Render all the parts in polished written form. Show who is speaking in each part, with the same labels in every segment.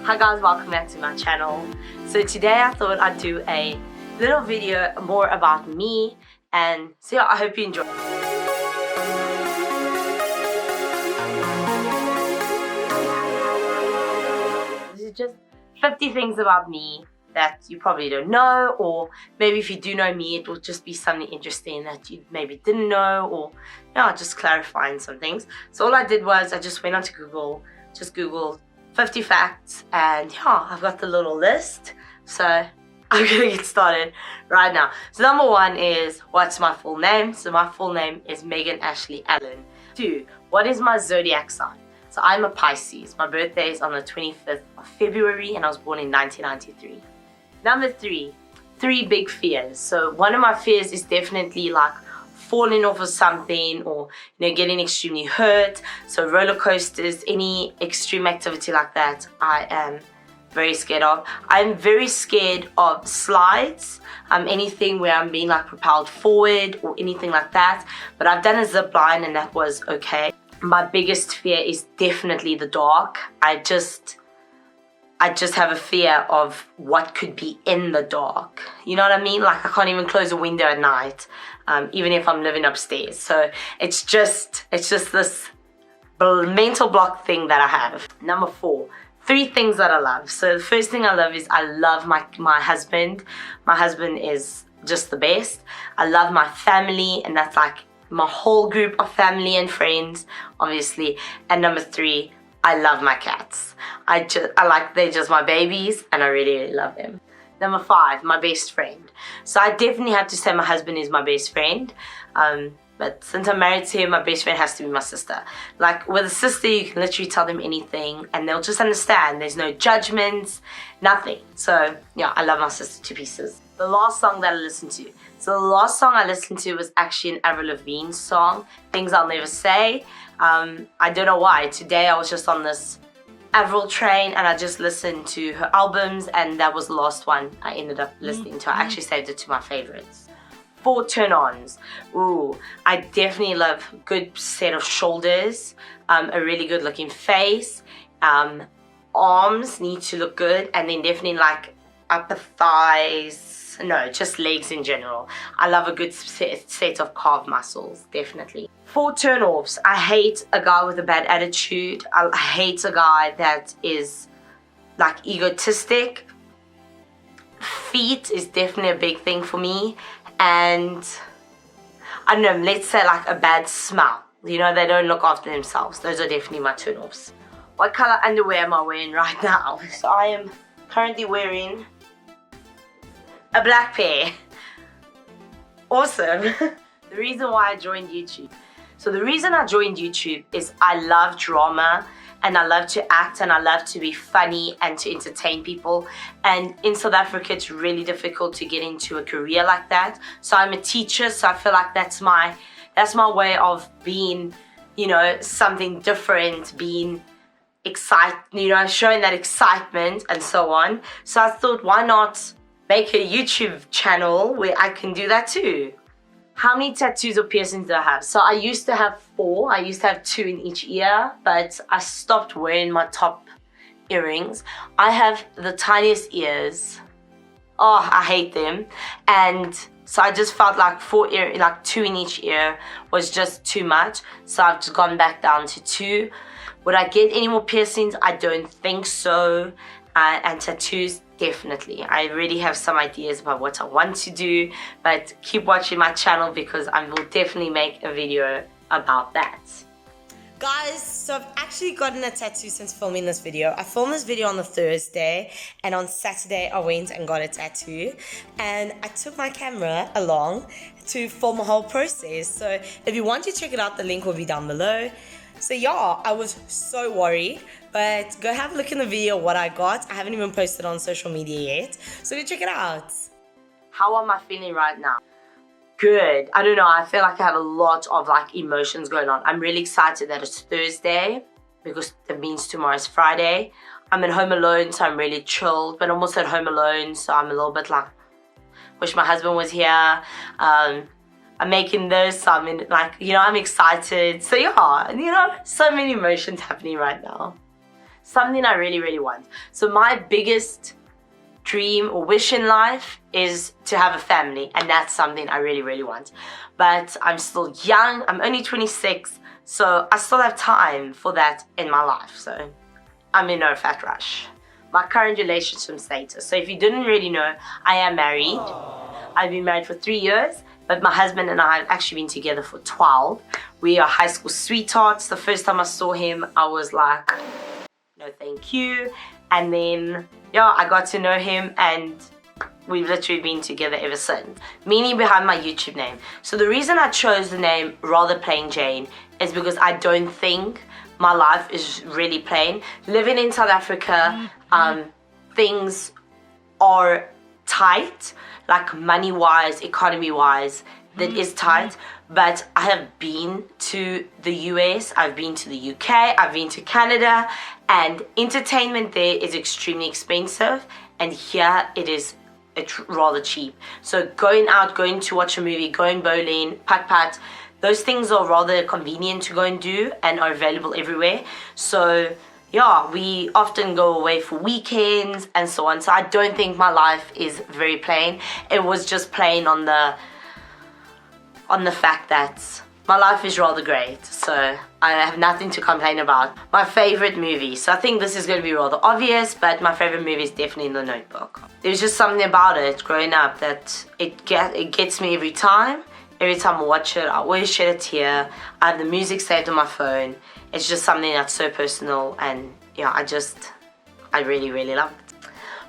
Speaker 1: Hi guys, welcome back to my channel. So today I thought I'd do a little video more about me, and so yeah, I hope you enjoy. This is just 50 things about me that you probably don't know, or maybe if you do know me, it will just be something interesting that you maybe didn't know, or yeah, just clarifying some things. So all I did was I just went onto Google, just Googled 50 facts, and yeah, I've got the little list. So I'm gonna get started right now. So number one is, what's my full name? So my full name is Megan Ashley Allen. 2, what is my zodiac sign? So I'm a Pisces. My birthday is on the 25th of February and I was born in 1993. Number 3, 3 big fears. So one of my fears is definitely like falling off of something, or getting extremely hurt. So roller coasters, any extreme activity like that, I am very scared of. I'm very scared of slides, anything where I'm being like propelled forward or anything like that. But I've done a zip line and that was okay. My biggest fear is definitely the dark. I just have a fear of what could be in the dark. You know what I mean? Like I can't even close a window at night, even if I'm living upstairs. So it's just this mental block thing that I have. Number 4, 3 things that I love. So the first thing I love is I love my husband. My husband is just the best. I love my family, and that's like my whole group of family and friends, obviously. And number 3, I love my cats. They're just my babies, and I really, really love them. Number 5, my best friend. So I definitely have to say my husband is my best friend. But since I'm married to him, my best friend has to be my sister. Like with a sister, you can literally tell them anything and they'll just understand. There's no judgments, nothing. So yeah, I love my sister to pieces. The last song that I listened to. So the last song I listened to was actually an Avril Lavigne song, Things I'll Never Say. I don't know why. Today I was just on this Avril train and I just listened to her albums, and that was the last one I ended up listening to. I actually saved it to my favorites. 4 turn-ons. Ooh, I definitely love a good set of shoulders, a really good looking face, arms need to look good, and then definitely like upper thighs, no, just legs in general. I love a good set of calf muscles, definitely. 4 turn-offs. I hate a guy with a bad attitude. I hate a guy that is like egotistic. Feet is definitely a big thing for me. And I don't know, let's say like a bad smell. They don't look after themselves. Those are definitely my turn-offs. What color underwear am I wearing right now? So I am currently wearing a black pair. Awesome. The reason why I joined YouTube. So the reason I joined YouTube is I love drama, and I love to act, and I love to be funny and to entertain people. And in South Africa, it's really difficult to get into a career like that. So I'm a teacher, so I feel like that's my way of being, something different, being excited, showing that excitement and so on. So I thought, why not make a YouTube channel where I can do that too? How many tattoos or piercings do I have? So I used to have 4. I used to have 2 in each ear, but I stopped wearing my top earrings. I have the tiniest ears. Oh, I hate them. And so I just felt like 2 in each ear was just too much. So I've just gone back down to 2. Would I get any more piercings? I don't think so. And tattoos, definitely. I already have some ideas about what I want to do, but keep watching my channel because I will definitely make a video about that. Guys, so I've actually gotten a tattoo since filming this video. I filmed this video on the Thursday, and on Saturday I went and got a tattoo, and I took my camera along to film the whole process. So if you want to check it out, the link will be down below. So yeah, I was so worried, but go have a look in the video what I got. I haven't even posted on social media yet, so go check it out. How am I feeling right now? Good. I don't know, I feel like I have a lot of like emotions going on. I'm really excited that it's Thursday because that means tomorrow is Friday. I'm at home alone, so I'm really chilled, but I'm also at home alone, so I'm a little bit like, wish my husband was here. I'm making this, so I'm in, I'm excited. So yeah, so many emotions happening right now. something I really, really want. So my biggest dream or wish in life is to have a family, and that's something I really, really want. But I'm still young. I'm only 26, so I still have time for that in my life. So I'm in no fat rush. My current relationship status. So if you didn't really know, I am married. I've been married for 3 years, but my husband and I have actually been together for 12. We are high school sweethearts. The first time I saw him, I was like, no thank you. And then, yeah, I got to know him, and we've literally been together ever since. Meaning behind my YouTube name. So the reason I chose the name Rather Plain Jane is because I don't think my life is really plain. Living in South Africa, things are tight, like money-wise, economy-wise, that is tight. But I have been to the US, I've been to the UK, I've been to Canada, and entertainment there is extremely expensive, and here it is rather cheap. So going out, going to watch a movie, going bowling, putt-putt, those things are rather convenient to go and do and are available everywhere. So yeah, we often go away for weekends and so on. So I don't think my life is very plain. It was just plain on the fact that my life is rather great. So I have nothing to complain about. My favorite movie. So I think this is going to be rather obvious, but my favorite movie is definitely The Notebook. There's just something about it growing up that it gets me every time. Every time I watch it, I always shed a tear. I have the music saved on my phone. It's just something that's so personal, and yeah, I really, really love it.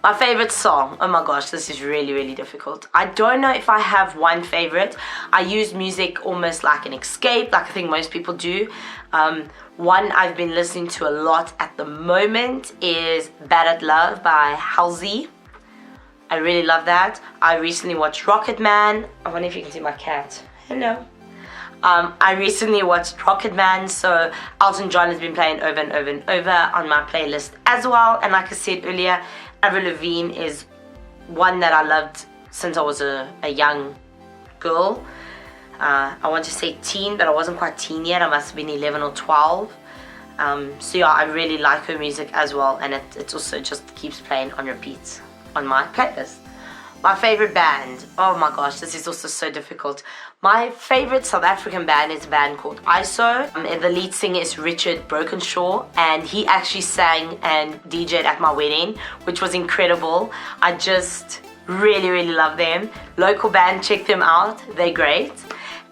Speaker 1: My favorite song, oh my gosh, this is really, really difficult. I don't know if I have one favorite. I use music almost like an escape, like I think most people do. One I've been listening to a lot at the moment is Bad at Love by Halsey. I really love that. I recently watched Rocket Man. I wonder if you can see my cat. Hello. I recently watched Rocket Man, so Elton John has been playing over and over and over on my playlist as well. And like I said earlier, Avril Lavigne is one that I loved since I was a young girl. I want to say teen, but I wasn't quite teen yet. I must have been 11 or 12. So yeah, I really like her music as well, and it also just keeps playing on repeat on my playlist. My favorite band, oh my gosh, this is also so difficult. My favorite South African band is a band called ISO. The lead singer is Richard Brokenshaw, and he actually sang and DJ'd at my wedding, which was incredible. I just really, really love them. Local band, check them out, they're great.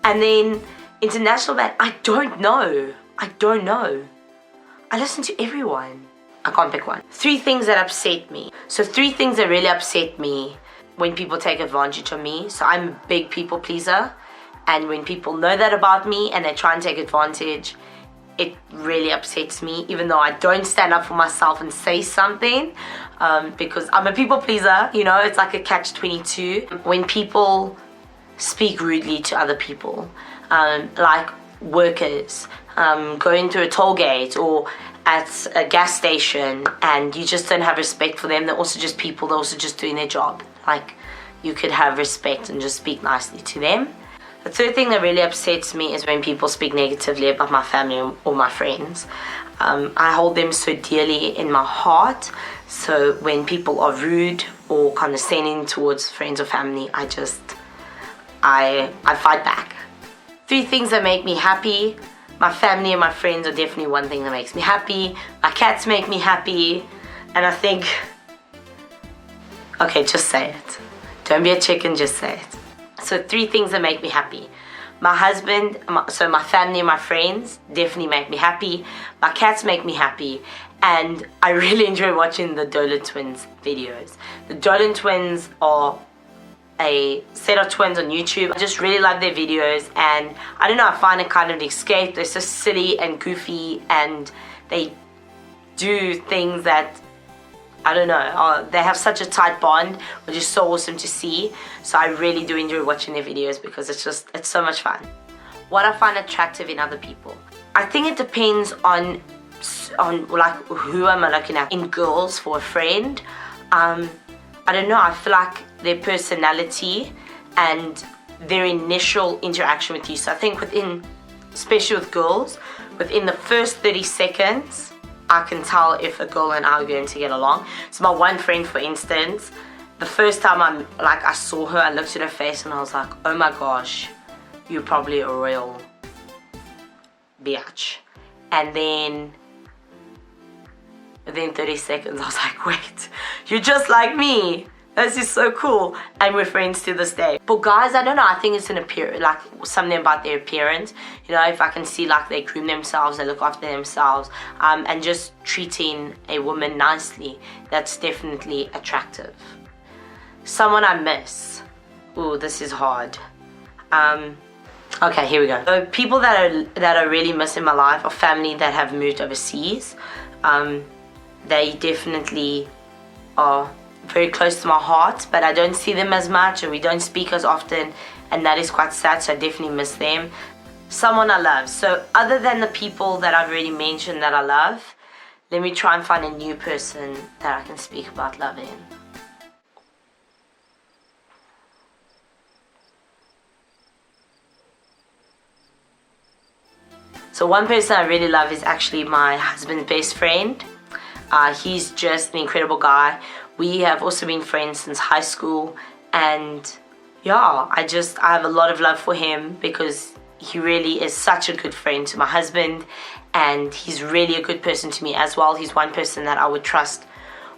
Speaker 1: And then international band, I don't know. I listen to everyone. I can't pick one. 3 things that upset me. So 3 things that really upset me when people take advantage of me. So I'm a big people pleaser, and when people know that about me and they try and take advantage, it really upsets me, even though I don't stand up for myself and say something, because I'm a people pleaser, you know, it's like a catch-22. When people speak rudely to other people, like workers, going through a toll gate or at a gas station, and you just don't have respect for them. They're also just people, they're also just doing their job. Like, you could have respect and just speak nicely to them. The 3rd thing that really upsets me is when people speak negatively about my family or my friends. I hold them so dearly in my heart, so when people are rude or condescending towards friends or family, I fight back. 3 things that make me happy. My family and my friends are definitely one thing that makes me happy. My cats make me happy. And I think, okay, just say it. Don't be a chicken, just say it. So 3 things that make me happy. My husband, so my family and my friends definitely make me happy. My cats make me happy. And I really enjoy watching the Dolan Twins videos. The Dolan Twins are a set of twins on YouTube. I just really love their videos, and I don't know, I find it kind of an escape. They're so silly and goofy, and they do things that, I don't know, they have such a tight bond, which is so awesome to see. So I really do enjoy watching their videos because it's so much fun. What I find attractive in other people, I think it depends on like who am I looking at. In girls, for a friend, I don't know, I feel like their personality and their initial interaction with you. So I think especially with girls, within the first 30 seconds, I can tell if a girl and I are going to get along. So my one friend, for instance, the first time I saw her, I looked at her face and I was like, oh my gosh, you're probably a real bitch. And then within 30 seconds I was like, wait, you're just like me. This is so cool. And we're friends to this day. But guys, I don't know, I think it's an appearance, like something about their appearance. You know, if I can see like they groom themselves, they look after themselves, and just treating a woman nicely, that's definitely attractive. Someone I miss. Ooh, this is hard. Okay, here we go. So people that I really miss in my life are family that have moved overseas. They definitely are very close to my heart, but I don't see them as much, or we don't speak as often, and that is quite sad, so I definitely miss them. Someone I love. So other than the people that I've already mentioned that I love, let me try and find a new person that I can speak about loving. So one person I really love is actually my husband's best friend. He's just an incredible guy. We have also been friends since high school, and yeah, I have a lot of love for him because he really is such a good friend to my husband, and he's really a good person to me as well. He's one person that I would trust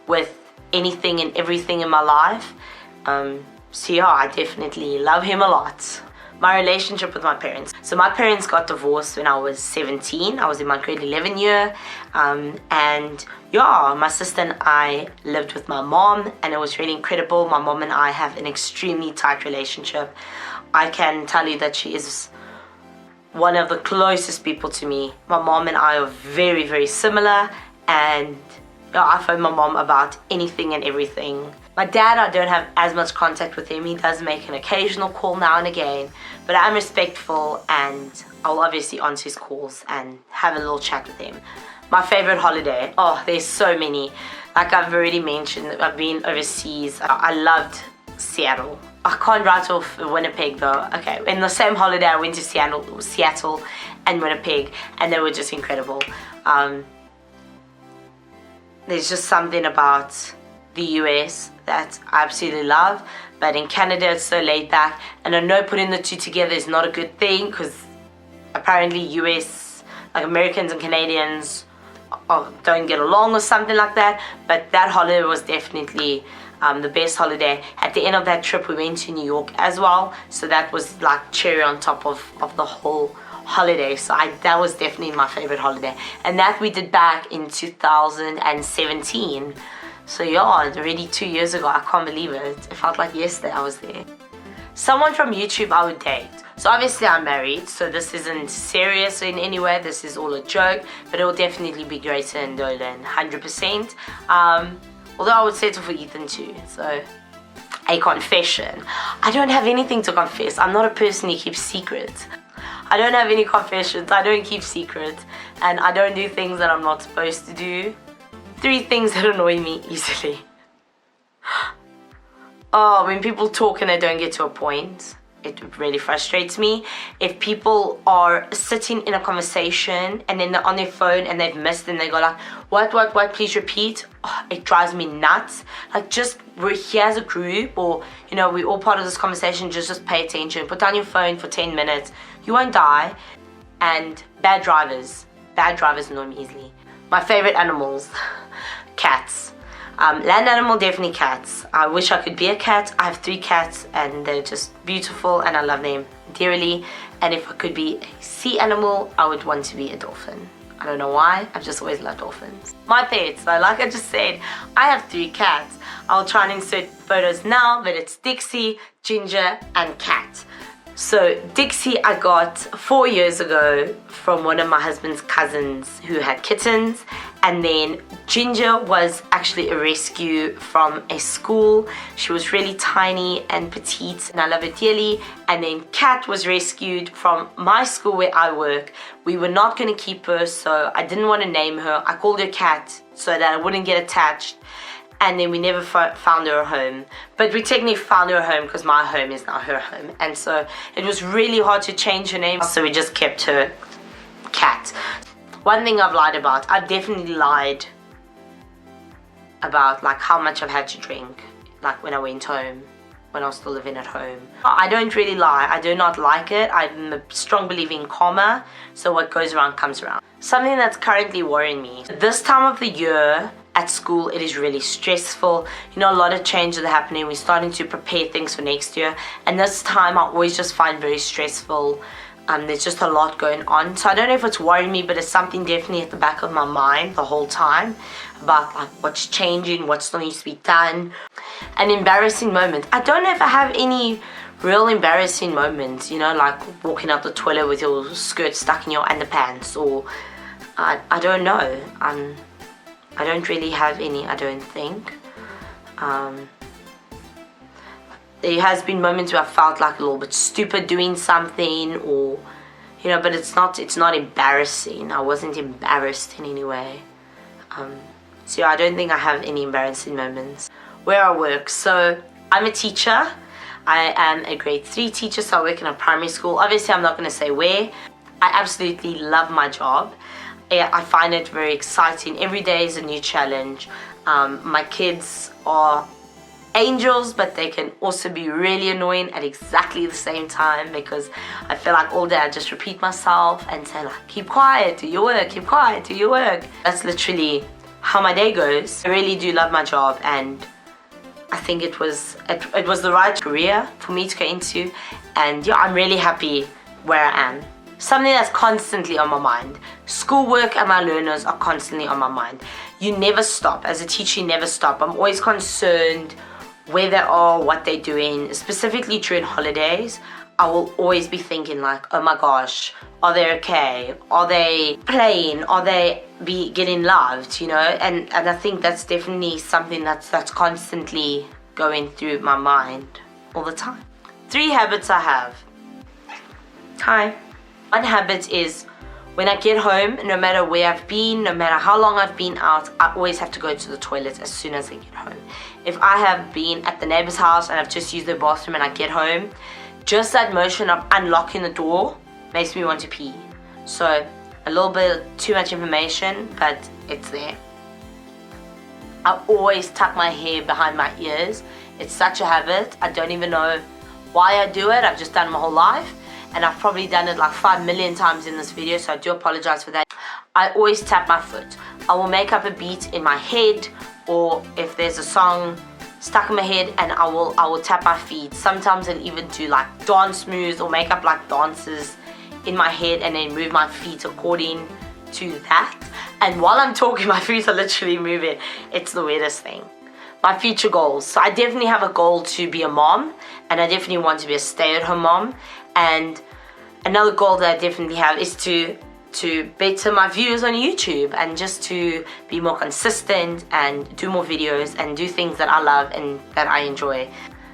Speaker 1: with anything and everything in my life. So yeah, I definitely love him a lot. My relationship with my parents. So my parents got divorced when I was 17. I was in my grade 11 year. And yeah, my sister and I lived with my mom, and it was really incredible. My mom and I have an extremely tight relationship. I can tell you that she is one of the closest people to me. My mom and I are very, very similar, and yeah, I phone my mom about anything and everything. My dad, I don't have as much contact with him. He does make an occasional call now and again, but I'm respectful, and I'll obviously answer his calls and have a little chat with him. My favorite holiday, oh, there's so many. Like I've already mentioned, I've been overseas. I loved Seattle. I can't write off Winnipeg though. Okay, in the same holiday I went to Seattle and Winnipeg, and they were just incredible. There's just something about the US that I absolutely love, but in Canada it's so laid back, and I know putting the two together is not a good thing because apparently US, like Americans and Canadians don't get along or something like that. But that holiday was definitely the best holiday. At the end of that trip we went to New York as well, so that was like cherry on top of the whole holiday. So that was definitely my favorite holiday, and that we did back in 2017. So yeah, already 2 years ago. I can't believe it. It felt like yesterday I was there. Someone from YouTube I would date. So obviously I'm married, so this isn't serious in any way. This is all a joke, but it will definitely be Grayson and Dolan, 100%. Although I would settle for Ethan too. So a confession. I don't have anything to confess. I'm not a person who keeps secrets. I don't have any confessions. I don't keep secrets, and I don't do things that I'm not supposed to do. 3 things that annoy me easily. Oh, when people talk and they don't get to a point, it really frustrates me. If people are sitting in a conversation and then they're on their phone and they've missed and they go like, what, please repeat. Oh, it drives me nuts. Like, just, we're here as a group, or, you know, we're all part of this conversation, just pay attention. Put down your phone for 10 minutes. You won't die. And bad drivers annoy me easily. My favorite animals, cats. Land animal, definitely cats. I wish I could be a cat. I have 3 cats and they're just beautiful and I love them dearly. And if I could be a sea animal, I would want to be a dolphin. I don't know why, I've just always loved dolphins. My pets, so like I just said, I have 3 cats. I'll try and insert photos now, but it's Dixie, Ginger, and Cat. So Dixie I got 4 years ago from one of my husband's cousins who had kittens, and then Ginger was actually a rescue from a school. She was really tiny and petite and I love her dearly. And then Cat was rescued from my school where I work. We were not going to keep her, so I didn't want to name her. I called her Cat so that I wouldn't get attached. And then we never found her a home. But we technically found her a home because my home is now her home. And so it was really hard to change her name, so we just kept her Cat. One thing I've lied about, I've definitely lied about like how much I've had to drink, like when I went home, when I was still living at home. I don't really lie. I do not like it. I'm a strong believer in karma, so what goes around comes around. Something that's currently worrying me, this time of the year at school, it is really stressful. You know, a lot of changes are happening. We're starting to prepare things for next year, and this time I always just find very stressful. There's just a lot going on, so I don't know if it's worrying me, but it's something definitely at the back of my mind the whole time about like what's changing, what still needs to be done. An embarrassing moment, I don't know if I have any real embarrassing moments, you know, like walking out the toilet with your skirt stuck in your underpants, or I don't know. I don't really have any, I don't think. There has been moments where I felt like a little bit stupid doing something, or, you know, but it's not embarrassing. I wasn't embarrassed in any way. So yeah, I don't think I have any embarrassing moments. Where I work, so I'm a teacher. I am a grade 3 teacher, so I work in a primary school. Obviously, I'm not going to say where. I absolutely love my job. I find it very exciting. Every day is a new challenge. My kids are angels, but they can also be really annoying at exactly the same time, because I feel like all day I just repeat myself and say like, keep quiet, do your work, keep quiet, do your work. That's literally how my day goes. I really do love my job, and I think it was the right career for me to go into, and yeah, I'm really happy where I am. Something that's constantly on my mind. Schoolwork and my learners are constantly on my mind. You never stop. As a teacher, you never stop. I'm always concerned where they are, what they're doing. Specifically during holidays, I will always be thinking like, oh my gosh, are they okay? Are they playing? Are they getting loved? You know, and I think that's definitely something that's constantly going through my mind all the time. 3 habits I have. Hi. One habit is when I get home, no matter where I've been, no matter how long I've been out, I always have to go to the toilet as soon as I get home. If I have been at the neighbor's house and I've just used the bathroom and I get home, just that motion of unlocking the door makes me want to pee. So a little bit too much information, but it's there. I always tuck my hair behind my ears. It's such a habit. I don't even know why I do it. I've just done it my whole life. And I've probably done it like 5 million times in this video, so I do apologize for that. I always tap my foot. I will make up a beat in my head, or if there's a song stuck in my head, and I will tap my feet. Sometimes I'll even do like dance moves or make up like dances in my head and then move my feet according to that. And while I'm talking, my feet are literally moving. It's the weirdest thing. My future goals. So I definitely have a goal to be a mom, and I definitely want to be a stay-at-home mom. And another goal that I definitely have is to better my views on YouTube, and just to be more consistent and do more videos and do things that I love and that I enjoy.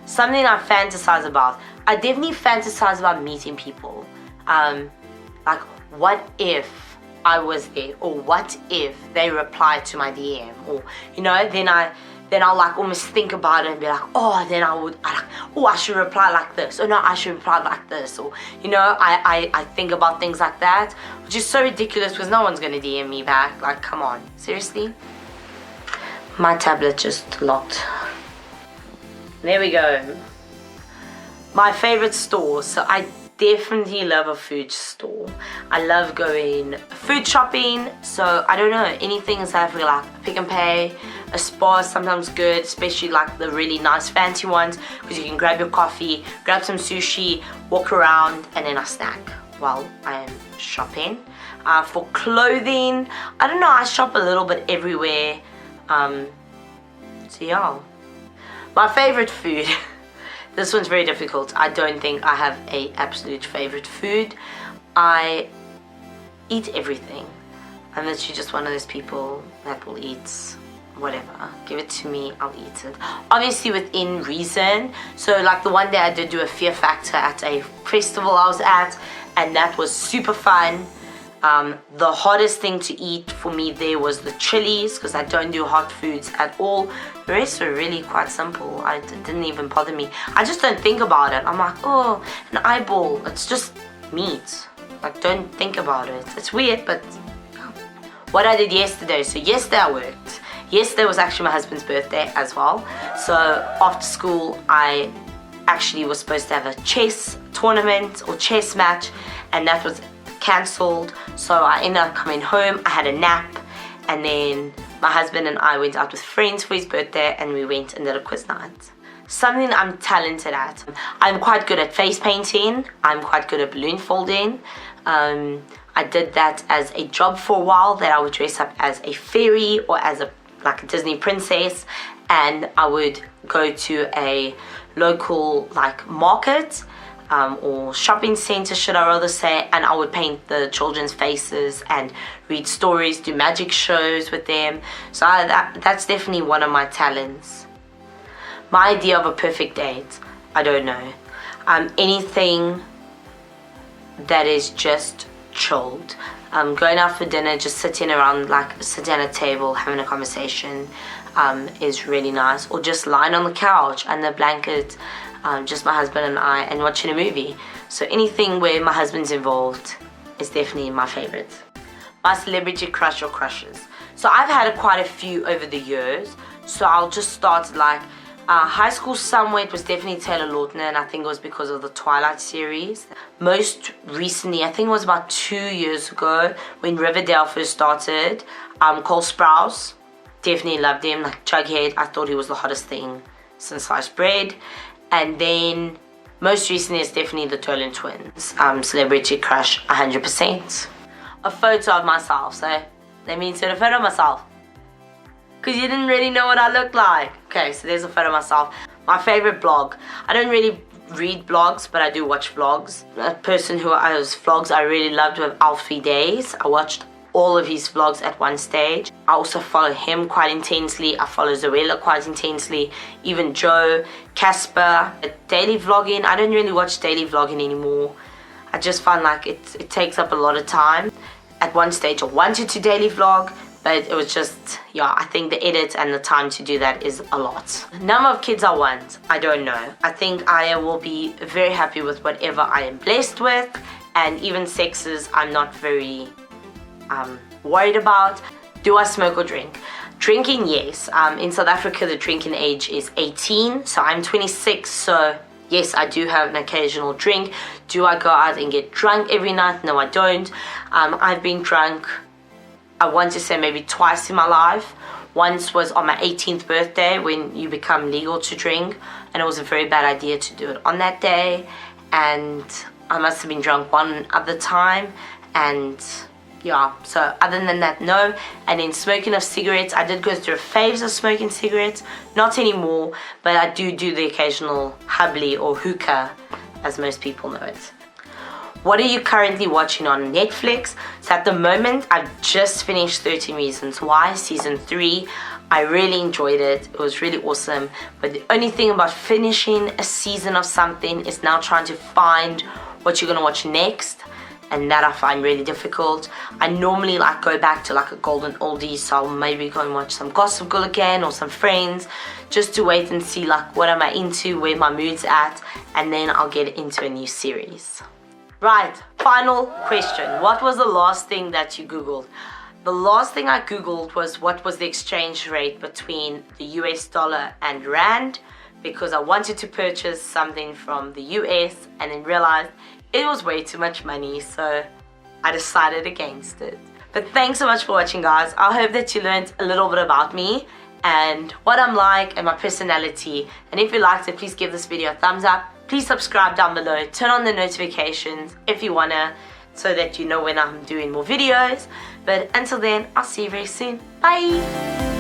Speaker 1: Something I fantasize about. I definitely fantasize about meeting people. Like, what if I was there, or what if they replied to my DM, or, you know, then I'll like almost think about it and be like, oh, then I should reply like this, or no, I should reply like this, or, you know, I think about things like that, which is so ridiculous because no one's gonna DM me back. Like, come on, seriously? My tablet just locked. There we go. My favorite store. So I definitely love a food store. I love going food shopping. So I don't know, anything in South Africa, like Pick and Pay, a Spar is sometimes good, especially like the really nice fancy ones, because you can grab your coffee, grab some sushi, walk around, and then I snack while I am shopping. For clothing, I don't know, I shop a little bit everywhere. So yeah. My favorite food. This one's very difficult. I don't think I have a absolute favorite food. I eat everything. I'm literally just one of those people that will eat whatever. Give it to me, I'll eat it. Obviously within reason. So like the one day I did do a fear factor at a festival I was at, and that was super fun. The hardest thing to eat for me there was the chilies, because I don't do hot foods at all. The rest were really quite simple. It didn't even bother me. I just don't think about it. I'm like, oh, an eyeball. It's just meat. Like, don't think about it. It's weird, but yeah. what I did yesterday. So yesterday I worked. Yesterday was actually my husband's birthday as well. So after school, I actually was supposed to have a chess tournament or chess match, and that was cancelled. So I ended up coming home, I had a nap, and then my husband and I went out with friends for his birthday, and we went and did a quiz night. Something I'm talented at. I'm quite good at face painting. I'm quite good at balloon folding. I did that as a job for a while, that I would dress up as a fairy or as a Disney princess, and I would go to a local market or shopping center, should I rather say, and I would paint the children's faces and read stories, do magic shows with them. So that's definitely one of my talents. My idea of a perfect date, I don't know. Anything that is just chilled. Going out for dinner, just sitting around, sitting at a table, having a conversation is really nice. Or just lying on the couch under a blanket, just my husband and I, and watching a movie. So anything where my husband's involved is definitely my favorite. My celebrity crush or crushes. So I've had quite a few over the years. So I'll just start high school somewhere. It was definitely Taylor Lautner, and I think it was because of the Twilight series. Most recently, I think it was about 2 years ago when Riverdale first started, Cole Sprouse. Definitely loved him, Jughead. I thought he was the hottest thing since sliced bread. And then most recently it's definitely the Turnons twins. Celebrity crush 100%. A photo of myself. So let me insert a photo of myself, because you didn't really know what I looked like. Okay, so there's a photo of myself. My favorite blog. I don't really read blogs, but I do watch vlogs. A person who vlogs I really loved with Alfie Days. I watched all of his vlogs at one stage. I also follow him quite intensely. I follow Zoella quite intensely. Even Joe, Casper. Daily vlogging, I don't really watch daily vlogging anymore. I just find it takes up a lot of time. At one stage I wanted to daily vlog, but it was just, I think the edit and the time to do that is a lot. Number of kids I want, I don't know. I think I will be very happy with whatever I am blessed with, and even sexes I'm not very worried about. Do I smoke or drink? Drinking, yes. In South Africa the drinking age is 18, so I'm 26, so yes, I do have an occasional drink. Do I go out and get drunk every night? No, I don't. I've been drunk, I want to say maybe twice in my life. Once was on my 18th birthday, when you become legal to drink, and it was a very bad idea to do it on that day, and I must have been drunk one other time, and so other than that, no. And then smoking of cigarettes, I did go through a phase of smoking cigarettes, not anymore, but I do the occasional hubbly or hookah, as most people know it. What are you currently watching on Netflix? So at the moment, I've just finished 13 Reasons Why, season 3. I really enjoyed it. It was really awesome. But the only thing about finishing a season of something is now trying to find what you're gonna watch next. And that I find really difficult. I normally go back to a golden oldie, so I'll maybe go and watch some Gossip Girl again or some Friends, just to wait and see what am I into, where my mood's at, and then I'll get into a new series. Right, final question. What was the last thing that you Googled? The last thing I Googled was what was the exchange rate between the US dollar and Rand, because I wanted to purchase something from the US and then realized it was way too much money, so I decided against it. But thanks so much for watching, guys. I hope that you learned a little bit about me and what I'm like and my personality. And if you liked it, please give this video a thumbs up. Please subscribe down below. Turn on the notifications if you wanna, so that you know when I'm doing more videos. But until then, I'll see you very soon. Bye!